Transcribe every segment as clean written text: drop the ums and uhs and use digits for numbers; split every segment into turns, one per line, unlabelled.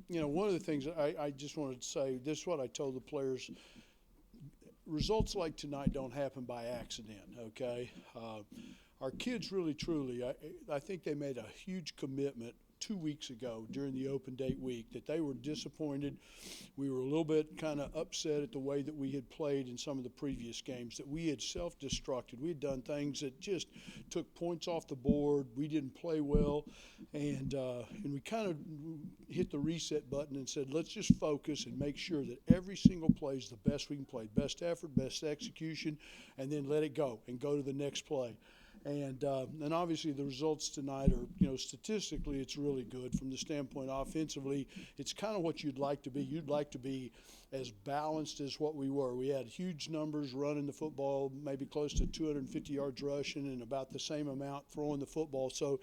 one of the things I just wanted to say, this is what I told the players. Results like tonight don't happen by accident, okay? Our kids really, truly, I think they made a huge commitment 2 weeks ago during the open date week that they were disappointed. We were a little bit kind of upset at the way that we had played in some of the previous games, that we had self-destructed. We had done things that just took points off the board. We didn't play well, and we kind of hit the reset button and said, let's just focus and make sure that every single play is the best we can play, best effort, best execution, and then let it go and go to the next play. And obviously the results tonight are, statistically it's really good from the standpoint offensively. It's kind of what you'd like to be. You'd like to be as balanced as what we were. We had huge numbers running the football, maybe close to 250 yards rushing and about the same amount throwing the football. So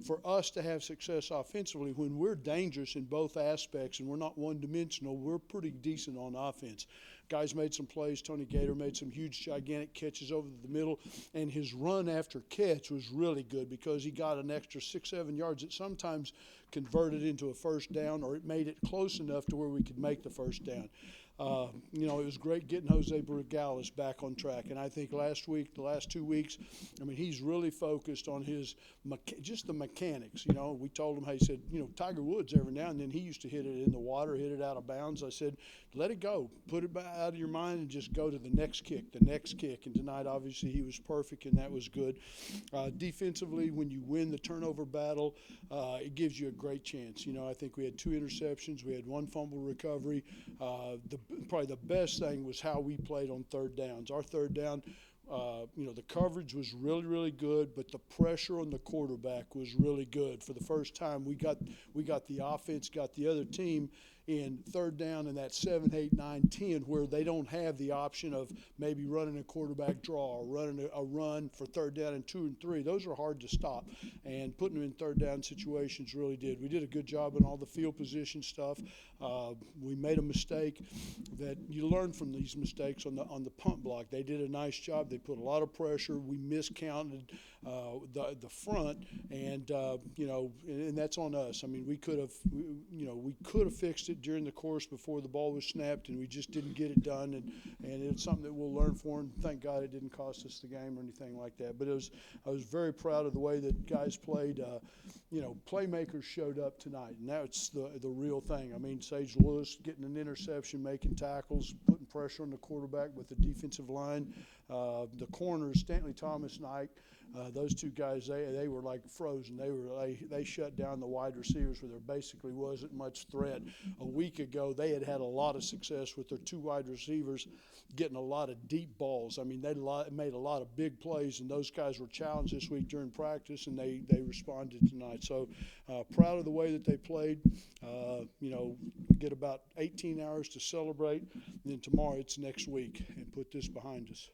for us to have success offensively, when we're dangerous in both aspects and we're not one-dimensional, we're pretty decent on offense. Guys made some plays. Tony Gator made some huge, gigantic catches over the middle, and his run after catch was really good because he got an extra 6-7 yards that sometimes converted into a first down, or it made it close enough to where we could make the first down. It was great getting Jose Burgales back on track. And I think the last 2 weeks, he's really focused on his just the mechanics. We told him, hey, he said, Tiger Woods every now and then, he used to hit it in the water, hit it out of bounds. I said, let it go. Put it out of your mind and just go to the next kick. And tonight, obviously, he was perfect, and that was good. Defensively, when you win the turnover battle, it gives you a great chance. I think we had 2 interceptions. We had 1 fumble recovery. Probably the best thing was how we played on third downs. Our third down, the coverage was really, really good, but the pressure on the quarterback was really good. For the first time, we got the offense, got the other team in third down in that 7, 8, 9, 10, where they don't have the option of maybe running a quarterback draw or running a run for third down and 2 and 3. Those are hard to stop, and putting them in third down situations really did. We did a good job in all the field position stuff. We made a mistake that you learn from these mistakes on the punt block. They did a nice job. They put a lot of pressure. We miscounted the front, and that's on us. We could have fixed it during the course before the ball was snapped, and we just didn't get it done. And it's something that we'll learn for. And thank God it didn't cost us the game or anything like that. But I was very proud of the way that guys played. Playmakers showed up tonight, and that's the real thing. Sage Lewis getting an interception, making tackles, putting pressure on the quarterback with the defensive line. The corners, Stanley Thomas and Ike, those 2 guys, they were like frozen. They shut down the wide receivers where there basically wasn't much threat. A week ago, they had a lot of success with their 2 wide receivers getting a lot of deep balls. They made a lot of big plays, and those guys were challenged this week during practice, and they responded tonight. So proud of the way that they played. Get about 18 hours to celebrate, and then tomorrow it's next week, and put this behind us.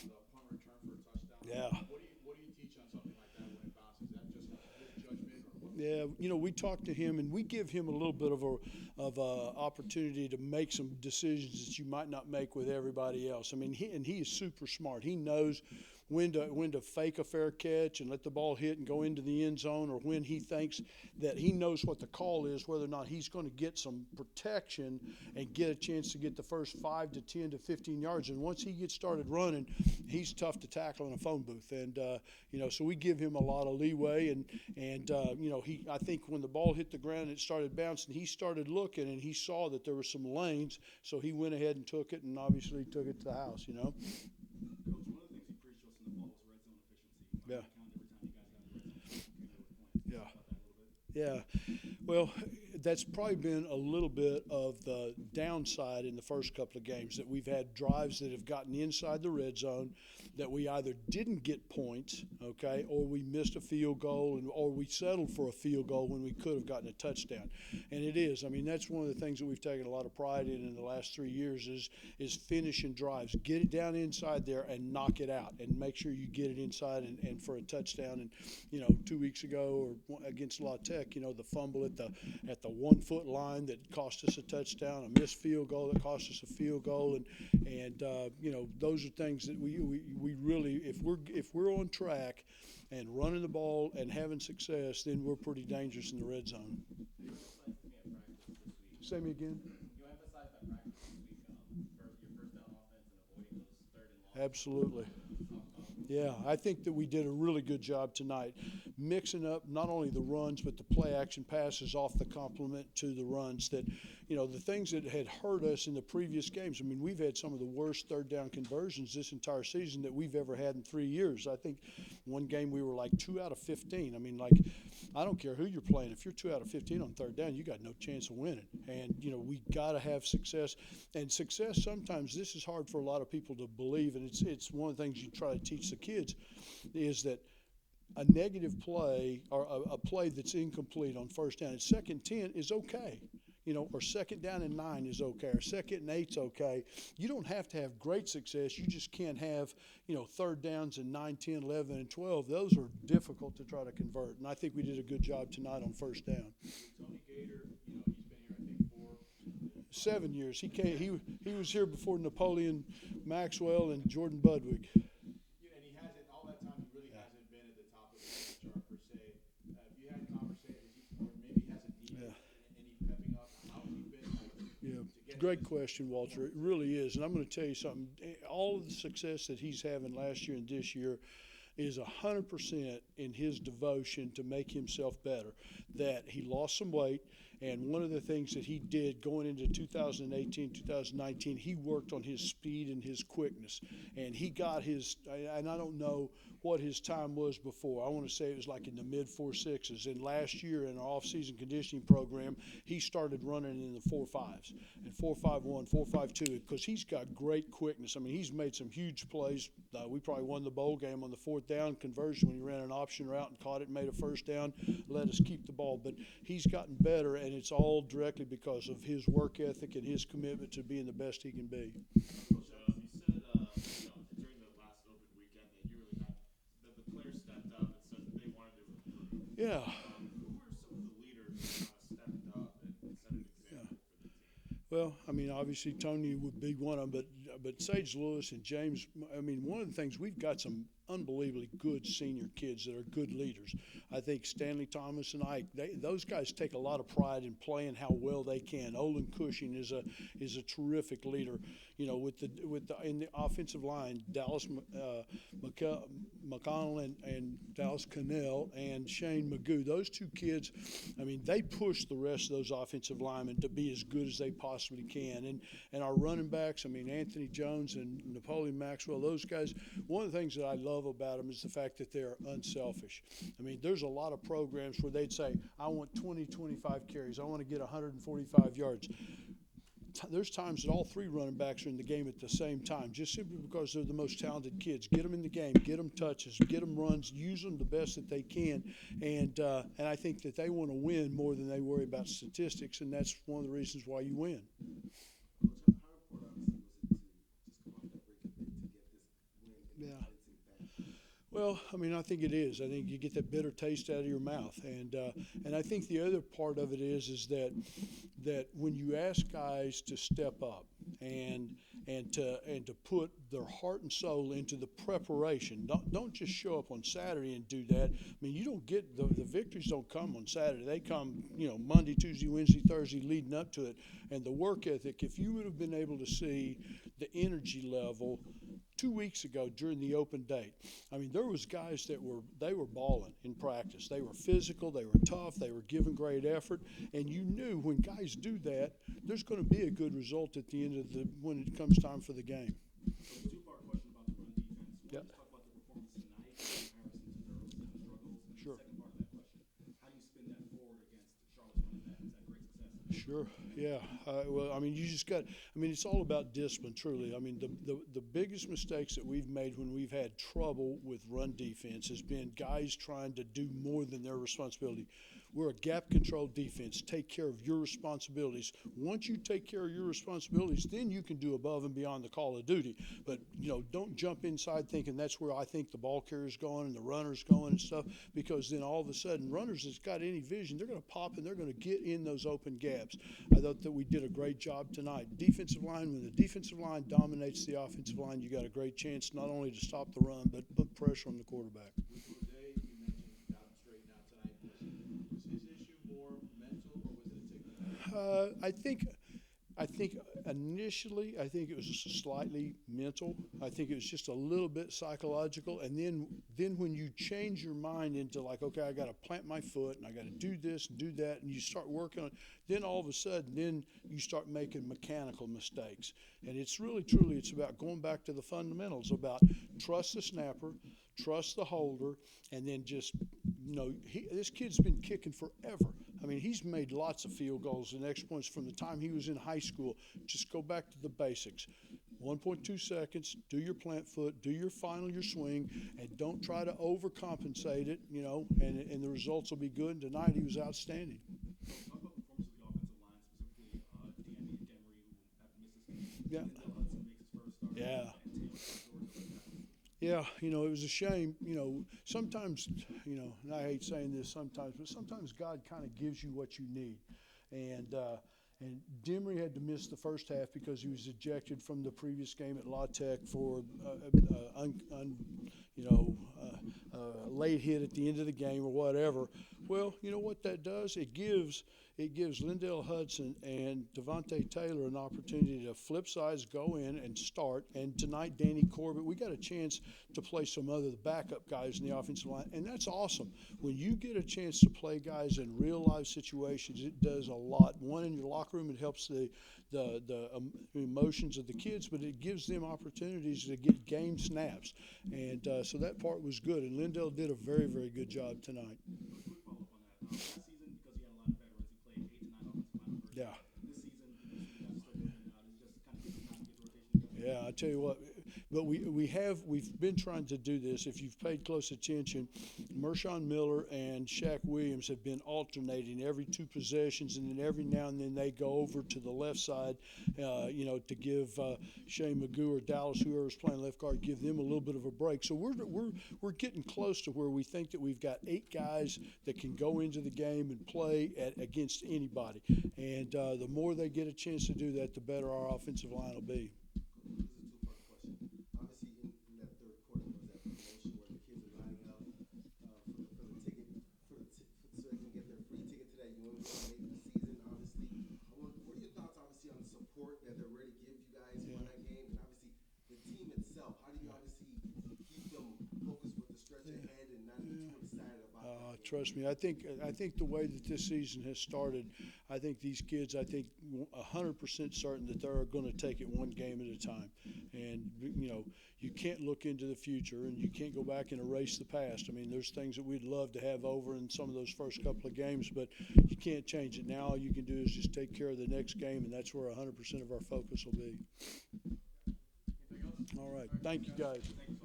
The punt return for a touchdown.
Yeah.
What do you teach on something like that when it bounces? Is that just good judgment, or what?
Yeah, we talk to him, and we give him a little bit of a opportunity to make some decisions that you might not make with everybody else. He is super smart. He knows when to fake a fair catch and let the ball hit and go into the end zone, or when he thinks that he knows what the call is, whether or not he's going to get some protection and get a chance to get the first 5 to 10 to 15 yards. And once he gets started running, he's tough to tackle in a phone booth. And so we give him a lot of leeway. And I think when the ball hit the ground and it started bouncing, he started looking, and he saw that there were some lanes, so he went ahead and took it, and obviously took it to the house.
Coach, one of the things he preached to us in the fall was red zone efficiency.
Yeah.
Every time you guys got in the red zone.
Yeah.
Talk about that a little bit.
Yeah. Well, that's probably been a little bit of the downside in the first couple of games, that we've had drives that have gotten inside the red zone that we either didn't get points, okay, or we missed a field goal, or we settled for a field goal when we could have gotten a touchdown. And it is. That's one of the things that we've taken a lot of pride in the last 3 years is finishing drives. Get it down inside there and knock it out, and make sure you get it inside and for a touchdown. And 2 weeks ago or against La Tech, the fumble at the 1 foot line that cost us a touchdown, a missed field goal that cost us a field goal, and those are things that we really, if we're on track and running the ball and having success, then we're pretty dangerous in the red zone.
Practice
Say me again.
You emphasized that practice this week, your first down offense and avoiding those third and long.
Absolutely.
How come?
Yeah, I think that we did a really good job tonight, mixing up not only the runs but the play action passes off the complement to the runs. That, you know, the things that had hurt us in the previous games. I mean, we've had some of the worst third down conversions this entire season that we've ever had in 3 years. I think one game we were like 2 out of 15. I mean, like, I don't care who you're playing. If you're 2 out of 15 on third down, you got no chance of winning. And, you know, we got to have success. And success, sometimes this is hard for a lot of people to believe, and it's one of the things you try to teach the kids, is that a negative play or a play that's incomplete on first down and second 10 is okay. You know, or second down and 9 is okay, or second and 8's okay. You don't have to have great success. You just can't have, you know, third downs in 9, 10, 11, and 12. Those are difficult to try to convert, and I think we did a good job tonight on first down.
Tony Gator, you know, he's been here, I think,
7 years. He was here before Napoleon Maxwell and Jordan Budwig.
Yeah, and he hasn't, all that time, he really hasn't been at the top of the depth chart per se. If you had conversations, or maybe he hasn't needed any pepping up, how's he been to get
Great question, Walter. It really is. And I'm going to tell you something. All of the success that he's having last year and this year is 100% in his devotion to make himself better. That he lost some weight, and one of the things that he did going into 2018, 2019, he worked on his speed and his quickness. And he got his, and I don't know what his time was before. I want to say it was like in the mid 4.6s. And last year in our off-season conditioning program, he started running in the 4.5s and 4.51, 4.52 because he's got great quickness. I mean, he's made some huge plays. We probably won the bowl game on the fourth down conversion when he ran an option route and caught it and made a first down, let us keep the ball. But he's gotten better, and it's all directly because of his work ethic and his commitment to being the best he can be.
You said, during the last open weekend that you really had that the players stepped up and said that they wanted to improve.
Yeah.
Who are some of the leaders who stepped up and set an example for the team?
Well, I mean, obviously Tony would be one of them, but Sage Lewis and James. I mean, one of the things, we've got some unbelievably good senior kids that are good leaders. I think Stanley Thomas and Ike, those guys take a lot of pride in playing how well they can. Olin Cushing is a terrific leader. You know, in the offensive line, Dallas McConnell and Dallas Cannell and Shane Magoo. Those two kids, I mean, they push the rest of those offensive linemen to be as good as they possibly can. And our running backs, I mean, Anthony Jones and Napoleon Maxwell, those guys, one of the things that I love about them is the fact that they're unselfish. I mean, there's a lot of programs where they'd say, I want 20, 25 carries. I want to get 145 yards. There's times that all three running backs are in the game at the same time, just simply because they're the most talented kids. Get them in the game, get them touches, get them runs, use them the best that they can. And I think that they want to win more than they worry about statistics, and that's one of the reasons why you win.
Coach, how important obviously was it to just come off that break and to get this win?
Yeah. Well, I mean, I think it is. I think you get that bitter taste out of your mouth, and I think the other part of it is that when you ask guys to step up and to put their heart and soul into the preparation, don't just show up on Saturday and do that. I mean, you don't get the victories don't come on Saturday. They come, you know, Monday, Tuesday, Wednesday, Thursday, leading up to it, and the work ethic. If you would have been able to see the energy level 2 weeks ago during the open date, I mean, there was guys that were balling in practice. They were physical, they were tough, they were giving great effort, and you knew when guys do that, there's going to be a good result at the end of when it comes time for the game.
So, two-part question about the run defense.
Yeah.
Let's talk about the performance tonight in comparison to their season struggles. And
Sure.
the second part of that question, how do you spin that forward against Charlotte's running back who's had great success?
Sure. Yeah. Well, I mean, it's all about discipline, truly. I mean, the biggest mistakes that we've made when we've had trouble with run defense has been guys trying to do more than their responsibility. We're a gap-control defense. Take care of your responsibilities. Once you take care of your responsibilities, then you can do above and beyond the call of duty. But, you know, don't jump inside thinking that's where I think the ball carrier's going and the runner's going and stuff, because then all of a sudden runners that's got any vision, they're going to pop and they're going to get in those open gaps. I thought that we did a great job tonight. Defensive line, when the defensive line dominates the offensive line, you got a great chance not only to stop the run, but put pressure on the quarterback.
With Jose, you mentioned got him straightened out tonight. Was his issue more mental, or was it a technical?
I think initially, I think it was slightly mental. I think it was just a little bit psychological. And then when you change your mind into like, okay, I got to plant my foot and I got to do this and do that, and you start working on it, then all of a sudden, then you start making mechanical mistakes. And it's really, truly, it's about going back to the fundamentals about trust the snapper, trust the holder, and then just, this kid's been kicking forever. I mean, he's made lots of field goals and extra points from the time he was in high school. Just go back to the basics. 1.2 seconds, do your plant foot, do your swing, and don't try to overcompensate it, and the results will be good. And tonight he was outstanding.
Talk about the performance of the offensive line, specifically Demery, who had missed his game.
Yeah.
Hudson makes his first start.
Yeah.
And Taylor George.
Yeah, it was a shame. Sometimes, and I hate saying this sometimes, but sometimes God kind of gives you what you need. And Demery had to miss the first half because he was ejected from the previous game at La Tech for late hit at the end of the game or whatever. Well, you know what that does? It gives Lindell Hudson and Devontae Taylor an opportunity to flip sides, go in and start. And tonight, Danny Corbett, we got a chance to play some other backup guys in the offensive line, and that's awesome. When you get a chance to play guys in real life situations, it does a lot. One, in your locker room, it helps the emotions of the kids, but it gives them opportunities to get game snaps. And so that part was good, and Lindell did a very, very good job tonight.
Quick follow-up on that. Last season, because he had a lot of veterans, he played 8 to 9 offensive linemen versus
Yeah.
this season, you guys still working out. It's just kind of getting time to get the rotation going.
Yeah, I tell you what, but we've been trying to do this. If you've paid close attention, Mershawn Miller and Shaq Williams have been alternating every 2 possessions, and then every now and then they go over to the left side, to give Shane Magoo or Dallas, whoever's playing left guard, give them a little bit of a break. So we're getting close to where we think that we've got 8 guys that can go into the game and play against anybody. And the more they get a chance to do that, the better our offensive line will be.
This is a two-part question. Obviously, in that third quarter, there was that promotion where the kids are lining up for the ticket, so they can get their free ticket to that UMass late in the season. Obviously, what are your thoughts, obviously, on the support that they're ready to give you guys for that game, and obviously the team itself? How do you obviously keep them focused with the stretch ahead and not get too excited about that game?
Trust me, I think the way that this season has started, I think these kids, 100% certain that they're going to take it one game at a time. And, you can't look into the future and you can't go back and erase the past. I mean, there's things that we'd love to have over in some of those first couple of games, but you can't change it. Now all you can do is just take care of the next game, and that's where 100% of our focus will be.
Anything else?
All right. Thank you, guys.
Thank you.